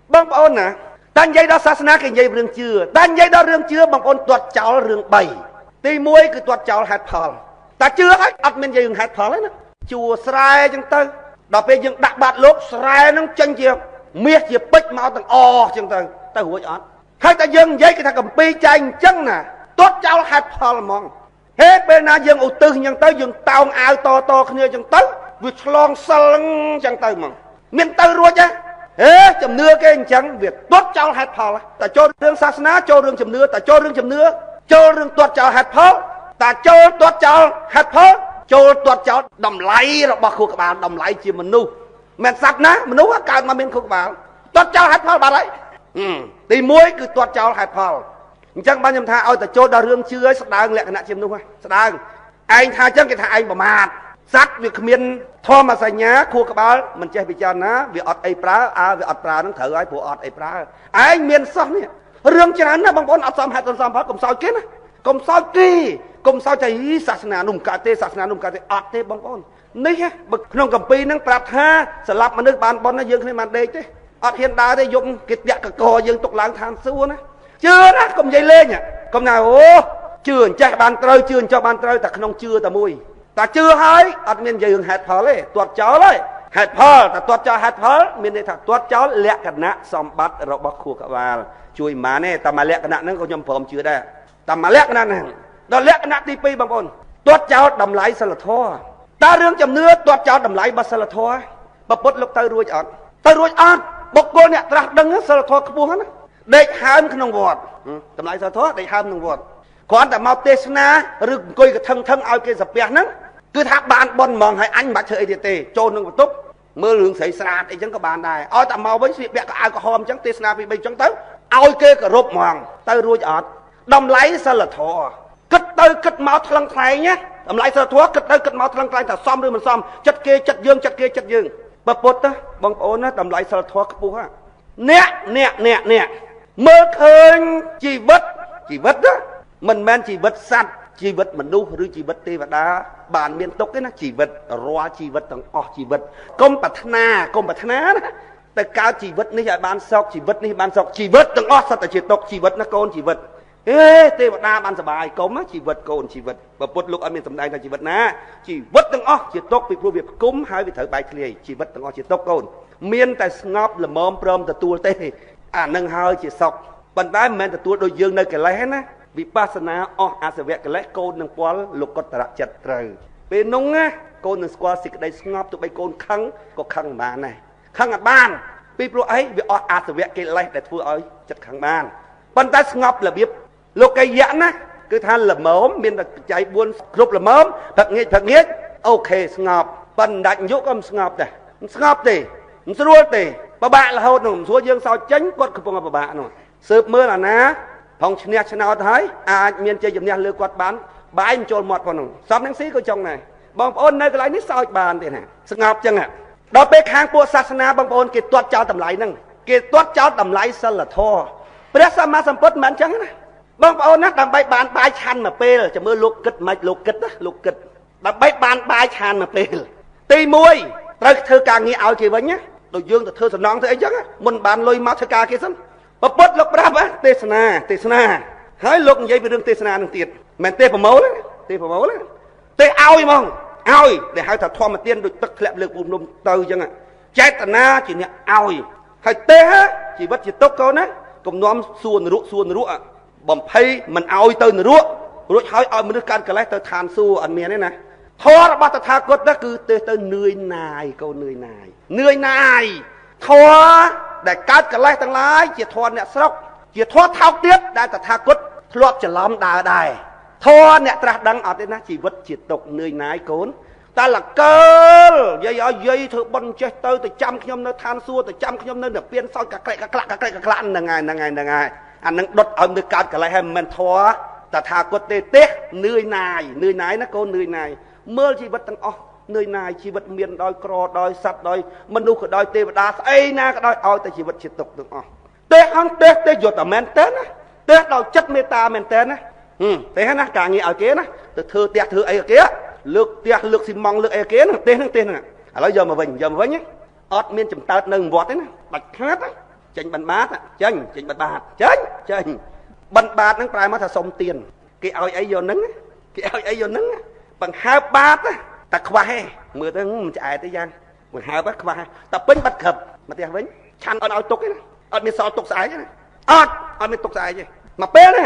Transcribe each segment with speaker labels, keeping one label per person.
Speaker 1: băng ôn nè tan dây đó sasana cái dây rừng chưa tan dây đó rừng chưa băng ôn tuột cháu rừng bảy tì muối cứ tuột cháu hạt phở ta chưa hết ắt men dây rừng hạt phở đấy nè chùa sài chẳng tư đọc về những đặc bạt lốp sài nó chân chia miết chia bích máu tầng o chẳng tư ta hùi ớt hai ta dừng dây cái thằng cầm pi chanh chân nè tuột cháu hạt phở mong hết bên na dừng ủ tư nhưng tới dừng tao áo to to kia chẳng tới việc long săng chẳng tư mong miền tư rồi chứ ê chấm nưa cái anh chẳng việc tuột cháu hạt phở ta cho rừng sasana cho rừng chấm nưa ta cho rừng chấm nưa cho rừng tuột cháu hạt phở ta cho tuột cháu hạt phở cho tuột cháu đầm lấy rồi bạc khu các bạn đầm lấy chỉ mình nu men sạch ná mình nu cả mà mình khu các bạn tuột cháu hạt phở bà đấy thì muối cứ tuột cháu hạt phở chẳng bao nhiêu tha ôi ta cho đào rương chưa sạch đào lẹ cái nạ chim nu ha sạch đào anh tha chắc cái thà anh bảo mạt sạch việc miền thò mà xài nhá khu các bạn mình chơi bị chán ná việc ọt ai prá việc ọt prá nó thở ai phụ ọt ai prá anh miền sông nè rương chán nó bằng bốn ọt xăm hạt con xăm phát cùng sao kết á cùng sao kỳ cùng sao chạy sát na nung cà tê ọt tê bằng bốn ní ha bực nông cầm pi nâng prap tha sờ lạp mà nước bàn bốn nó dương khi màn đây chứ ọt hiện đại đây dùng kịch địa cả cò dương tục láng than xua nè chưa đó cùng dây lên nhỉ cùng nào ô chưa chạy bàn trơi chưa cho bàn trơi ta không chưa ta mùi ta chưa hơi ọt miền dương hạt phở đấy tuột chó đấy hạt phở ta tuột cho hạt phở miền đây thật tuột chó lẹ cả nã xóm bắt rồi bóc khu cả vào chui má nè ta mà lẹ cả nã nó có nhom phồng chưa đây ta mà lẹ cái nè đó lẹ cái nã tí pi bằng con tuột chó đầm lái sờ lật thô ta rương chầm nưa tuột chó đầm lái bát sờ lật thô bắp bút lúc tay ruồi ọt bọc cô nè trạc đằng sờ lật thô cái buông hết để ham cái nông vọt đầm lái sờ lật thô để ham nông vọt còn ta mau tê na rừng coi cái thân ao kia sập bẹt nắng cứ tháp bàn bon mòn hay anh bạch chơi tê trôn nông túc mưa lường xảy ra thì chẳng có bàn này ôi ta mau với sự bẹt ai có hôm chẳng tê na bị bây chẳng tới ao kia cả rộp mòn tay ruồi ọt đầm lái sờ lật thô cất tới cất máu thằng thầy nhé đầm lái sờ thô cất tới cất máu thằng thầy ta xóm rồi mình xóm chất kia chất dương bắp bột á bằng ôn á đầm lái sờ thô cái búa nè mơ khơi chỉ vật đó mình men chỉ vật sạch chỉ vật mình đu rồi chỉ vật tê và đá bản miền tốc cái nó chỉ vật roa chỉ vật tầng chỉ vật công bát na tại cao chỉ vật này là ban sọc chỉ vật này ban sọc chỉ vật tầng sát tại chỉ tốc chỉ vật nó côn chỉ vật ê tê và đá ban sờ bài cống á chỉ vật côn chỉ vật và bột lúc ở miền tây là chỉ vật na chỉ vật tầng chỉ tốc bị phu việc cúng hai vị thợ bài kia chỉ vật tầng chỉ tốc côn miền tại ngọc là mom prom tại tua tê nâng hơi chỉ sọc bàn tay miền tại tua đôi dương nơi cái lẽ na vipassana sẽ vẽ cái lẽ côn nâng quál lục có tật chật trời bên nông á côn nâng quál xịt đây ngọc tụi bay côn khăng có khăng bàn này khăng ở bàn bị pro ấy vì sẽ vẽ cái lẽ để thua ấy chật khăng bàn bàn tay ngọc là biết lục cái nhãn á cứ than là mớm miền là chạy buôn group là mớm thật nghĩa ok ngọc bàn đại nhũ âm ngọc này ngọc thì rùa thì bà bạn là hột nồng rùa dương sao tránh quật của bà bạn rồi sớp mưa là ná phòng nè nào thấy miền chơi dùm nè lừa quạt bán bà anh trôn mọt vào nồng xóm đánh sĩ của chồng này bông ôn nơi cái lấy nít sao bàn thì nè ngọc chăng ạ đó bê khang của sasana bông ôn kì tuột cháu tầm lấy nâng kì tuột cháu tầm lấy sân là thô bê sa ma samput mến chăng nè bông ôn á đằng bay bàn bài chăn mà bê là cho mưa lục kịch đằng bay bàn bài chăn mà bê tì muôi tới thơ ca nghe áo kì với nhá đồ dương từ thơ sầm nón thế ấy chắc á mình bàn lôi máu thơ ca kia sân bắp bớt lục bắp á tê na hãy lục vậy về đường tê na đường tiệt mẹ tê vào máu đấy tê ao mong ao để hai thằng thoa mà tiên được tất lẹm lực bùm lùm từ chăng ạ trái tà na chỉ nè ao hay tê á chỉ bắt chỉ tốc con á cùng nhóm xuôn rụa bầm phay mình ao từ rụa hỏi ao mình được can cái lấy từ than xu ăn miếng đấy nè thoa là bắt ta cốt đó cứ tê tới nươi nài thoa để cắt cái lấy thằng lái chỉ thoa nè sọc chỉ thoa thao tiếp đại ta cốt lọt chỉ lắm đài thoa nè tra đăng ở đây nè chỉ vật chỉ tục nươi nái cốn ta là cơ dây thử bận chết tới từ trăm nhom nơi than xua từ trăm nhom nơi được biên sau cả lạ là ngày anh nâng đốt ẩm được cắt cái lấy hem men thoa ta tha cốt tê nươi nái nó côn nươi nài mơ chỉ vật tăng nơi này chỉ vật miền đôi cò đôi sắt đôi mình đâu có đôi tê và đá ấy na cái đôi oi ta chỉ vật chỉ tục được tê không tê dột ở men tết á tê đầu chất meta men tết á tê hết á cả nghe ở kia á từ thưa tẹt thưa ấy ở kia lược xì mong lược ấy kia nè tê nè nói giờ mà vinh nhé ọt miền chấm tạt nâng vọt đấy nè bạch hát á ចេញបិណ្ឌបាតចេញបិណ្ឌបាតចេញបិណ្ឌបាតហ្នឹងប្រែមកថាសុំទានគេឲ្យអីយកហ្នឹងបង្ហើបបាតតែខ្វះឯងមើលទៅមិនឆ្អែតទេយ៉ាងបង្ហើបខ្វះតែពេញបាត់ក្រឹបមកផ្ទះវិញឆាន់អត់ឲ្យទុកទេណាអត់មានសល់ទុកស្អែកទេណាអត់មានទុកស្អែកទេមកពេលណា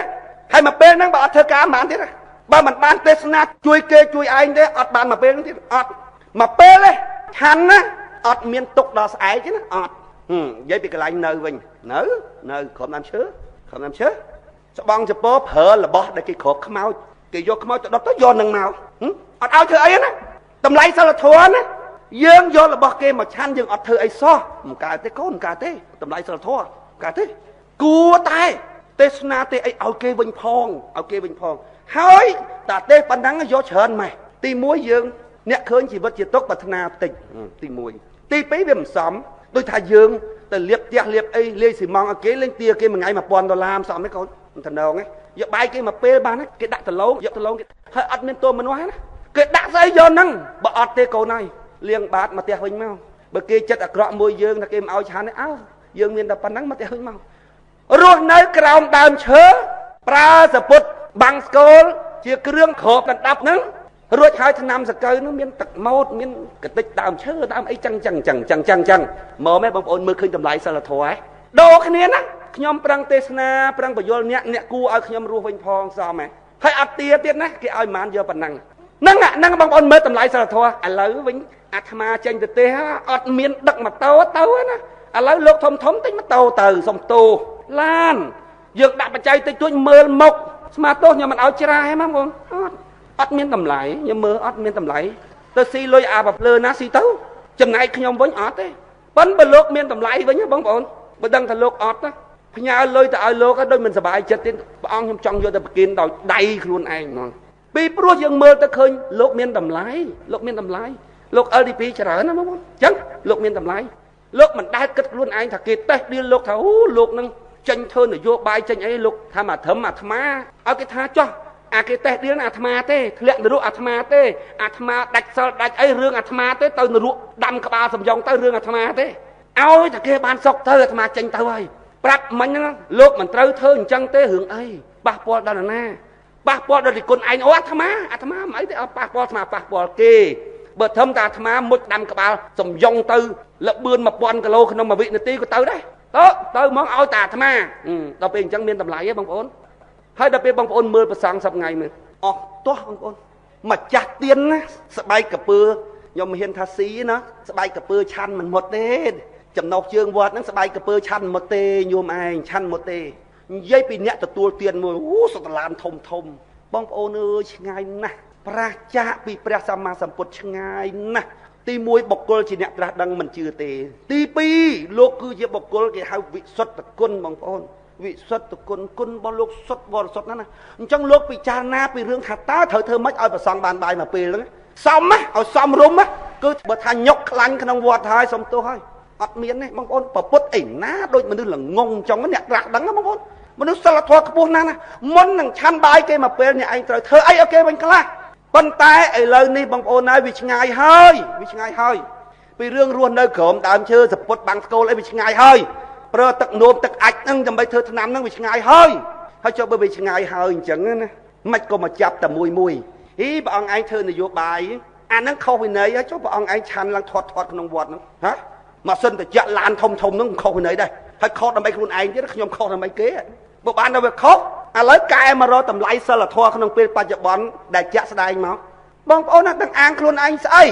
Speaker 1: ហើយមកពេលហ្នឹងបើអត់ធ្វើការបានទៀតបើមិនបានទេសនាជួយគេជួយឯងទេអត់បានមកពេលហ្នឹងទៀតអត់មកពេលទេឆាន់ណាអត់មានទុកដល់ស្អែកទេណាអត់និយាយពីកន្លែងនៅវិញនៅក្រុមដើមឈើស្បងចពោប្រើរបស់ដែលគេគ្របខ្មោចគេយកខ្មោចទៅដុតទៅយកនឹងមកអត់ឲ្យធ្វើអីណាតម្លៃសិលធម៌ណាយើងយករបស់គេមកឆាន់យើងអត់ធ្វើអីសោះមិនកើតទេកូនមិនកើតទេតម្លៃសិលធម៌កើតទេគួរតែទេសនាទេអីឲ្យគេវិញផងហើយតាទេប៉ុណ្ណឹងយកច្រើនម៉េះទី1យើងអ្នកឃើញជីវិតជាទុកប្រាថ្នាតិចទី1ទី2វាមិនសមដូចថាយើងទៅលៀបផ្ទះលៀបអីលាយស៊ីម៉ងឲ្យគេលេងទាគេមួយថ្ងៃ$1000មិនសមទេកូនមិនតំណងទេយកបាយគេមកពេលបានគេដាក់ដលងយកដលងគេហើយអត់មានតួមនុស្សណាគេដាក់ស្អីយកហ្នឹងបើអត់ទេកូនហើយលៀងបាតមកផ្ទះវិញមកបើគេចិត្តអាក្រក់មួយយើងថាគេមិនឲ្យឆានទេយើងមានតែប៉ុណ្ណឹងមកផ្ទះវិញមករស់នៅក្រោមដើមឈើប្រើសពុតបាំងស្គលជាគ្រឿងគ្របដណ្ដប់ហ្នឹងរួចហើយឆ្នាំសកៅហ្នឹងមានទឹកម៉ូតមានកតិចដើមឈើដើមអីចឹងមកមែនបងប្អូនមើលឃើញតម្លៃសិលធម៌ហ៎ដូរគ្នាណាខ្ញុំប្រឹងទេសនាប្រឹងបញ្យល់អ្នកគួរឲ្យខ្ញុំរស់វិញផងសមហ៎ហើយអត់ទាទៀតណាគេឲ្យបានយកប៉ុណ្ណឹងហ្នឹងបងប្អូនមើលតម្លៃសិលធម៌ឥឡូវវិញអាត្មាចេញទៅទេអត់មានដឹកម៉ូតូទៅណាឥឡូវលោកធំទិញម៉ូតូទៅសុំតូឡានយើងដាក់បច្ច័យតិចតួចមើលមុខស្មាតោខ្ញុំមិនឲ្យច្រាហ៎បងប្អូនអត់មានតម្លៃខ្ញុំមើលអត់មានតម្លៃទៅស៊ីលុយអាបភ្លើណាស៊ីទៅចំណែកខ្ញុំវិញអត់ទេប៉ុន្តែបើលោកមានតម្លៃវិញបងប្អូនបើដឹងថាលោកអត់ណាផ្ញើលុយទៅឲ្យលោកដូចមិនសប្បាយចិត្តទេព្រះអង្គខ្ញុំចង់យកទៅប្រគិនដោយដៃខ្លួនឯងហ្មងពីព្រោះយើងមើលទៅឃើញលោកមានតម្លៃលោក LDP ច្រើនណាបងប្អូនអញ្ចឹងលោកមានតម្លៃលោកមិនដែលគិតខ្លួនឯងថាគេតេស្តឌីលលោកថាលោកនឹងចេញធ្វើនយោបាយចេញអីលោកថាមកត្រឹមអាត្មាឲ្យគេថាចោះអាគេតេស្តឌីលអាត្មាទេធ្លាក់នរកអាត្មាទេអាត្មាដាច់សិលដាច់អីរឿងអាត្មាទេទៅនរកដាំក្បាលសំយ៉ងទៅរឿងអាត្មាទេឲ្យតែគេបានសុកទៅអាត្មាចេញទៅហើយប្រាប់មិញហ្នឹងលោកមិនត្រូវធ្វើអញ្ចឹងទេរឿងអីប៉ះពាល់ដល់នរណាប៉ះពាល់ដល់ទីគុណឯងអាត្មាមិនអីទេអត់ប៉ះពាល់អាត្មាប៉ះពាល់គេបើធំតាអាត្មាមុជដាំក្បាលសំយ៉ងទៅលបឿន1000គីឡូក្នុង1វិនាទីក៏ទៅដែរទៅហ្មងឲ្យតាអាត្មាដល់ពេលអញ្ចឹងមានតម្លៃទេបងប្អូនហើយដល់ពេលបងប្អូនមើលប្រសងសប្ងៃមើលអស់ទាស់បងប្អូនម្ចាស់ទៀនណាស្បែកកពើខ្ញុំមិនហ៊ានថាស៊ីណាស្បែកកពើឆាន់មិនមុតទេចំណុះជើងវត្តហ្នឹងស្បែកកពើឆាន់មិនមុតទេញោមឯងឆាន់មុតទេនិយាយពីអ្នកទទួលទៀនមួយសតឡានធំបងប្អូនអើយឆ្ងាយណាស់ប្រាសចាកពីព្រះសម្មាសម្ពុទ្ធឆ្ងាយណាស់ទី1បុគ្គលជាអ្នកត្រាស់ដឹងមិនជឿទេទី2លោកគឺជាបុគ្គលគេហៅវិសុទ្ធគុណបងប្អូនវិសុទ្ធគុណរបស់លោកសុទ្ធបរិសុទ្ធណាស់អញ្ចឹងលោកពិចារណាពីរឿងថាតើត្រូវធ្វើម៉េចឲ្យប្រសងបានបាយមកពេលហ្នឹងសមណាឲ្យសមរម្យគឺបើថាញុកខ្លាញ់ក្នុងវត្តហើយសុំទោសហើយអត់មានទេបងប្អូនប្រពុតអីណាដូចមនុស្សល្ងងអញ្ចឹងអ្នកត្រាស់ដឹងណាបងប្អូនមនុស្សសិលធម៌ខ្ពស់ណាស់ណាមុននឹងឆាន់បាយគេមកពេលអ្នកឯងត្រូវធ្វើអីឲ្យគេវិញខ្លះប៉ុន្តែឥឡូវនេះបងប្អូនហើយវាឆ្ងាយហើយពីរឿងរស់នៅក្រោមដើមឈើសពុតបាំងស្គលអីវាឆ្ងាយហើយប្រើទឹកនោមទឹកអាចហ្នឹងដើម្បីធ្វើថ្នាំហ្នឹងវាឆ្ងាយហើយចុះបើវាឆ្ងាយហើយអញ្ចឹងណាមិនក៏មកចាប់តែមួយព្រះអង្គឯងធ្វើនយោបាយអាហ្នឹងខុសវិន័យចុះព្រះអង្គឯងឆាន់ឡើងធាត់ក្នុងវត្តហ្នឹងម៉ាស៊ីនត្រជាក់ឡានធំហ្នឹងខុសវិន័យដែរហើយខុសដើម្បីខ្លួនឯងទៀតខ្ញុំខុសដើម្បីគេបើបានដល់វាខុសឥឡូវកែមករកតម្លៃសិលធម៌ក្នុងពេលបច្ចុប្បន្នដែលជាក់ស្ដែងមកបងប្អូនណាដឹងអាងខ្លួនឯងស្អី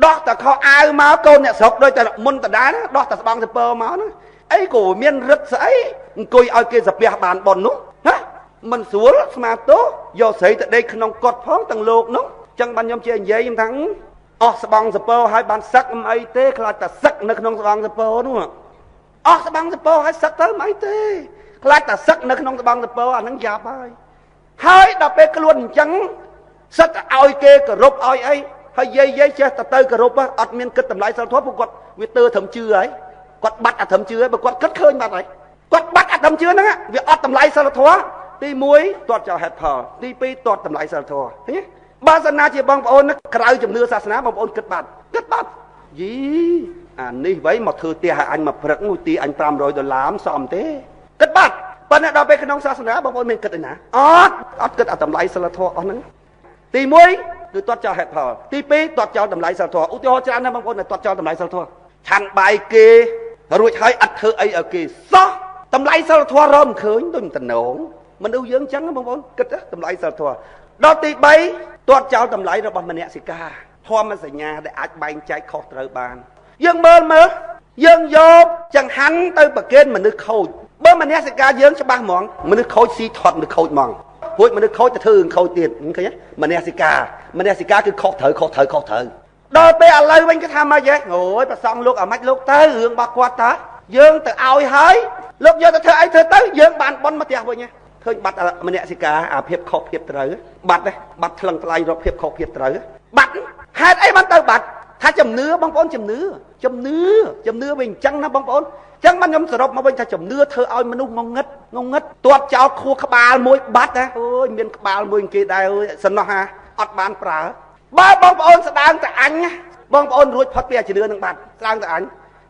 Speaker 1: ដោះតែខោអាវមកកូនអ្នកស្រុកដូចតែមុនតដាដោះតែស្បង់សពើមកហ្នឹងអីក៏មានរឹតស្អីអង្គុយឲ្យគេសាពះបានប៉ុននោះណាមិនស្រួលស្មាតោយកស្រីទៅដេកក្នុងកត់ផងទាំងលោកនោះចឹងបានខ្ញុំជានិយាយខ្ញុំថាអស់ស្បង់សពើឲ្យបានសឹកមិនអីទេខ្លាចតែសឹកនៅក្នុងស្បង់សពើនោះអស់ស្បង់សពើឲ្យសឹកទៅមិនអីទេខ្លាចតែសឹកនៅក្នុងស្បង់សពើអាហ្នឹងយ៉ាប់ហើយដល់ពេលខ្លួនអញ្ចឹងសឹកឲ្យគេគោរពឲ្យអីហើយយាយចេះទៅគោរពអត់មានគិតតម្លៃសិលធម៌ពួកគាត់វាទើត្រឹមជឿហើយគាត់បាត់អធិមជឿហើយបើគាត់គិតឃើញបាត់ហើយគាត់បាត់អធិមជឿហ្នឹងវាអត់តម្លៃសិលធម៌ទី1ទាត់ចោលហេតុផលទី2ទាត់តម្លៃសិលធម៌ឃើញទេបើសិនណាជាបងប្អូនក្រៅជំនឿសាសនាបងប្អូនគិតបាត់ យីអានេះໄວមកធ្វើផ្ទះឲ្យអញមកព្រឹកមួយទីអញ$500សមទេគិតបាត់ប៉ុន្តែដល់ពេលក្នុងសាសនាបងប្អូនមានគិតឯណាអត់គិតអាតម្លៃសិលធម៌អស់ហ្នឹងទី1គឺទាត់ចោលហេតុផលទី2ទាត់ចោលតម្លៃសិលធម៌ឧទាហរណ៍ច្រើនណាស់បងប្អូនទាត់ចោលតម្លៃសិលធម៌ឆាន់បាយគេរួចហើយអត់ធ្វើអីឲ្យគេសោះតម្លៃសិលធម៌រមឃើញដូចតំណងមនុស្សយើងអញ្ចឹងបងប្អូនគិតតម្លៃសិលធម៌ដល់ទី3ទាត់ចោលតម្លៃរបស់មនសិការធម៌សញ្ញាដែលអាចបែងចែកខុសត្រូវបានយើងមើលយើងយកចង្ហាន់ទៅប្រគេនមនុស្សខូចបើមនសិការយើងច្បាស់ហ្មងមនុស្សខូចស៊ីថត់មនុស្សខូចហ្មងរួចមនុស្សខូចទៅធ្វើរឿងខូចទៀតឃើញទេមនសិការគឺខុសត្រូវដល់ពេលឥឡូវវិញគេថាម៉េចហ៎អូយប្រសងលោកអាម៉េចលោកទៅរឿងរបស់គាត់តើយើងទៅឲ្យហើយលោកយកទៅធ្វើអីធ្វើទៅយើងបានបន់មកផ្ទះវិញឃើញបាត់មនសិការអាភាពខុសភាពត្រូវបាត់ថ្លឹងថ្លៃរកភាពខុសភាពត្រូវបាត់ហេតុអីបានទៅបាត់ថាជំនឿបងប្អូនជំនឿវិញអញ្ចឹងណាបងប្អូនអញ្ចឹងបានខ្ញុំសរុបមកវិញថាជំនឿធ្វើឲ្យមនុស្សងងឹតទាត់ចោលខួរក្បាលមួយបាត់ណាអូយមានក្បាលមួយគេដែរអើយសំណោះហាអត់បានប្រើបើបងប្អូនស្ដាងតែអញបងប្អូនរួចផុតពីជំនឿនឹងបាត់ស្ដាងតែអញ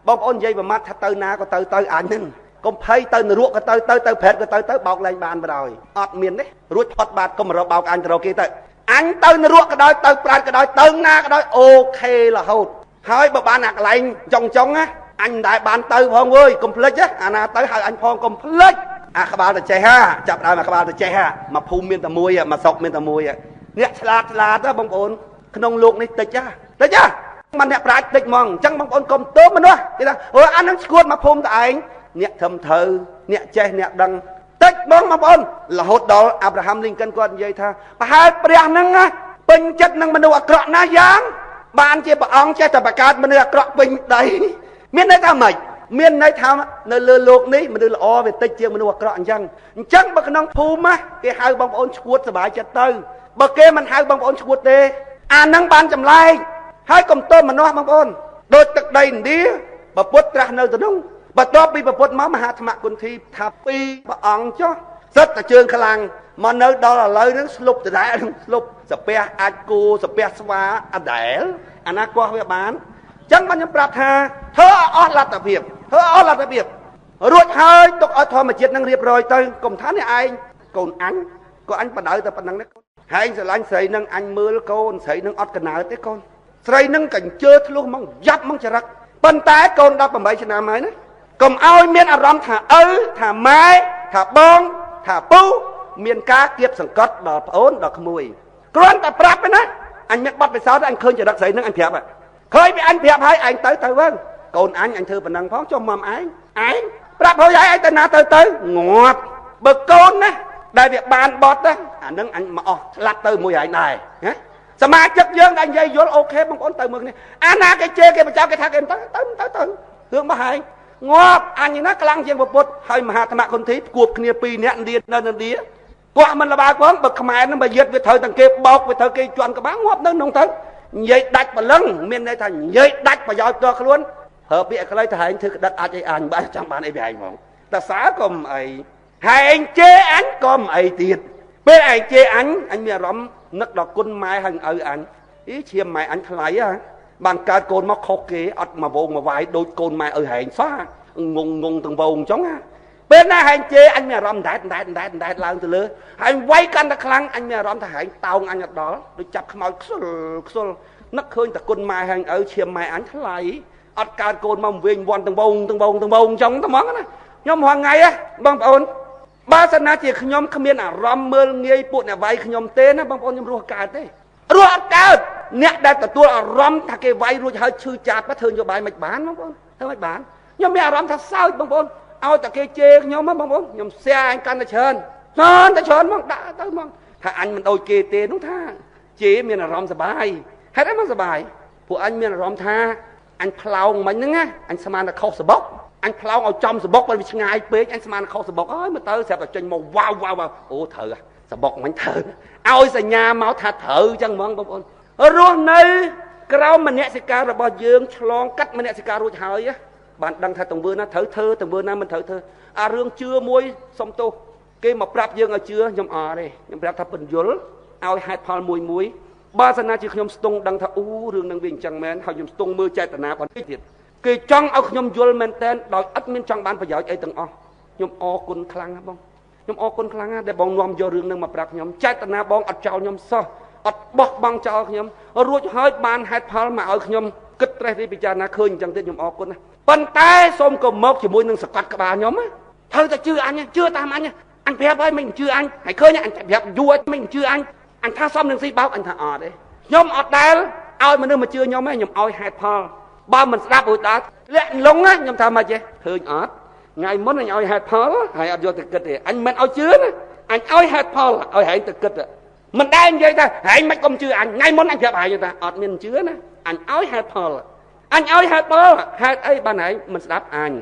Speaker 1: បងប្អូននិយាយប្រមាថថាទៅណាក៏ទៅអញហ្នឹងកុំភ័យទៅនរកក៏ទៅប្រែតក៏ទៅបោកលែងបានបណ្ដោយអត់មានទេរួចផុតបាត់កុំរកបោកអញទៅរកគេទៅអញទៅនរកក៏ដោយទៅប្រែតក៏ដោយទៅណាក៏ដោយអូខេរហូតហើយបើបានអាកន្លែងចុងណាអញមិនដែលបានទៅផងអើយកុំភ្លេចអាណាទៅហើយអញផងកុំភ្លេចអាក្បាលតចេះចាប់ដើមអាក្បាលតចេះមកភូមិមានតែមួយមកស្រុកមានតែមួយអ្នកឆ្លាតណាបងប្អូនក្នុងលោកនេះតិចមិនអ្នកប្រាជ្ញតិចហ្មងអញ្ចឹងបងប្អូនកុំទោសមនុស្សគេថាអូអានឹងឈួតមកភូមិតឯងអ្នកធំត្រូវអ្នកចេះអ្នកដឹងតិចបងប្អូនរហូតដល់អាប់រ៉ាហាំលីងកិនគាត់និយាយថាប្រហែលព្រះហ្នឹងពេញចិត្តនឹងមនុស្សអាក្រក់ណាស់យ៉ាងបានជាព្រះអង្គចេះតែបង្កើតមនុស្សអាក្រក់ពេញដីមានន័យថាម៉េចមានន័យថានៅលើโลกនេះមនុស្សល្អវាតិចជាងមនុស្សអាក្រក់អញ្ចឹងបើក្នុងភូមិគេហៅបងប្អូនឈួតសុបាយចិត្តទៅបើគេមិនហៅបងប្អូនឈួតទេអាហ្នឹងបានចម្លែកហើយកុំទោសមនុស្សបងប្អូនដូចទឹកដីឥណ្ឌាព្រះពុទ្ធត្រាស់នៅទៅនោះបន្ទាប់ពីព្រះពុទ្ធមកមហាធម្មគុណធីថាពីរព្រះអង្គចុះសិតតែជើងខ្លាំងមកនៅដល់ឥឡូវហ្នឹងស្លុបដដែលស្លុបសាពះអាចគោសាពះស្វាអដែលអាណាកោះវាបានអញ្ចឹងបានខ្ញុំប្រាប់ថាធ្វើអស់លទ្ធភាពរួចហើយទុកឲ្យធម្មជាតិនឹងរៀបរយទៅកុំថានេះឯងកូនអញក៏អញបដៅតែប៉ុណ្្នឹងដែរហែងស្រឡាញ់ស្រីនឹងអញមើលកូនស្រីនឹងអត់កណើតទេកូនស្រីនឹងកញ្ជើធ្លុះមកយ៉ាប់មកចរិតប៉ុន្តែកូន18ឆ្នាំហើយណាកុំឲ្យមានអារម្មណ៍ថាឪថាម៉ែថាបងថាពូមានការគៀបសង្កត់ដល់ប្អូនដល់ក្មួយគ្រាន់តែប្រាប់ទេណាអញមានប័ណ្ណពិសោធន៍អញឃើញចរិតស្រីនឹងអញប្រាប់ឃើញពីអញប្រាប់ហើយឯងទៅវិញកូនអញធ្វើប៉ុណ្ណឹងផងចុះមកឯងប្រាប់ហើយឯងទៅណាទៅងាប់បើកូនណាដែលវាបានបត់ណាអានឹងអញមកអស់ឆ្លាត់ទៅមួយឯងដែរណាសមាជិកយើងដែលនិយាយយល់អូខេបងប្អូនទៅមើលគ្នាអាណាគេជេរគេបច្ចាគេថាគេទៅរឿងបោះឯងងាប់អញណាខ្លាំងជាងពុទ្ធហើយមហាធម្មគុណធីគួបគ្នា2នាក់ឥណ្ឌានៅឥណ្ឌាគាត់មិនលបាយផងបើខ្មែរនឹងបើយិតវាត្រូវទាំងគេបោកវាត្រូវគេជន់ក្បាលងាប់នៅក្នុងទៅនិយាយដាច់បលឹងមានន័យថានិយាយដាច់ប្រយោជន៍ផ្ទាល់ខ្លួនហើពាក្យខ្លីទៅហែងធ្វើក្តិតអាចអីអញបើចាំបានអីវាឯងហ្មងតែសើក៏មិនអីហែងជេរអញក៏មិនអីទៀតពេលឯងជេរអញមានអារម្មណ៍នឹកដល់គុណម៉ែហើយឪអញឈាមម៉ែអញថ្លៃបានកើតកូនមកខុសគេអត់មកវងមកវាយដូចកូនម៉ែឪហែងសោះងងទាំងវងអញ្ចឹងពេលណាហែងជេរអញមានអារម្មណ៍ដែតឡើងទៅលើហើយវាយកាន់តែខ្លាំងអញមានអារម្មណ៍ថាហែងតោងអញអត់ដល់ដូចចាប់ខ្មោចខ្សុលនឹកឃើញតែគុណម៉ែហែងឪឈាមម៉ែអញថ្លៃអត់កើតកូនមកវិញវាន់ទាំងវងអញ្ចឹងទៅហ្មងណាខ្ញុំហងៃបងប្អូនបើសិនណាជាខ្ញុំគ្មានអារម្មណ៍មើលងាយពួកអ្នកវាយខ្ញុំទេណាបងប្អូនខ្ញុំរស់កើតទេរស់អត់កើតអ្នកដែលទទួលអារម្មណ៍ថាគេវាយរួចហើយឈឺចាប់ធ្វើនយោបាយមិនបានបងប្អូនធ្វើមិនបានខ្ញុំមានអារម្មណ៍ថាសើចបងប្អូនឲ្យតែគេជេរខ្ញុំបងប្អូនខ្ញុំស្ទែអញកាន់តែច្រើនហ្មងដាក់ទៅហ្មងថាអញមិនដូចគេទេនោះថាជេរមានអារម្មណ៍សុបាយហេតុអីមកសុបាយពួកអញមានអារម្មណ៍ថាអញផ្លោងមិញហ្នឹងណាអញស្មានតែខុសសបុកអញផ្លោងឲ្យចំសបុកបើវាឆ្ងាយពេកអញស្មានខុសសបុកអើយមើលទៅស្រាប់តែចេញមកវ៉ាវអូត្រូវសបុកមិញត្រូវឲ្យសញ្ញាមកថាត្រូវអញ្ចឹងហ្មងបងប្អូនរស់នៅក្រោមមនសិការរបស់យើងឆ្លងកាត់មនសិការរួចហើយបានដឹងថាទង្វើណាត្រូវធ្វើទង្វើណាមិនត្រូវធ្វើអារឿងជឿមួយសុំទោសគេមកប្រាប់យើងឲ្យជឿខ្ញុំអត់ទេខ្ញុំប្រាប់ថាពន្យល់ឲ្យហេតុផលមួយ បើសិនណាជាខ្ញុំស្ទង់ដឹងថាអូរឿងនឹងវាអញ្ចឹងមែនហើយខ្ញុំស្ទង់មើលចេតនាគាត់ទៀតគេចង់ឲ្យខ្ញុំយល់មែនតែនដោយឥតមានចង់បានប្រយោជន៍អីទាំងអស់ខ្ញុំអរគុណខ្លាំងណាស់បងខ្ញុំអរគុណខ្លាំងណាស់ដែលបងនាំយករឿងនឹងមកប្រាប់ខ្ញុំចេតនាបងអត់ចោលខ្ញុំសោះអត់បោះបង់ចោលខ្ញុំរួចហើយបានហេតុផលមកឲ្យខ្ញុំគិតត្រេះរិះពិចារណាឃើញអញ្ចឹងទៀតខ្ញុំអរគុណណាស់ប៉ុន្តែសូមកុំមកជាមួយនឹងសកត់ក្បាលខ្ញុំណាត្រូវតែជឿអញជឿតាមអញអញប្រាប់ហើយមិនជឿអញហើយឃើញអញប្រាប់យូរមិនជឿអញថាសមនឹងស៊ីបោកអញថាអត់ទេខ្ញុំអត់ដែលឲ្យមនុស្សមកជឿខ្ញុំទេខ្ញុំឲ្យហេតុផលបើមិនស្ដាប់រួចដល់លាក់លងខ្ញុំថាមកចេះឃើញអត់ថ្ងៃមុនអញឲ្យហេតុផលហើយអត់យកទៅគិតទេអញមិនឲ្យជឿណាអញឲ្យហេតុផលឲ្យហែងទៅគិតមិនដែលនិយាយថាហែងមិនកុំជឿអញថ្ងៃមុនអញប្រាប់ហែងថាអត់មានជឿណាអញឲ្យហេតុផលអញឲ្យហេតុផលហេតុអីបានហែងមិនស្ដាប់អញ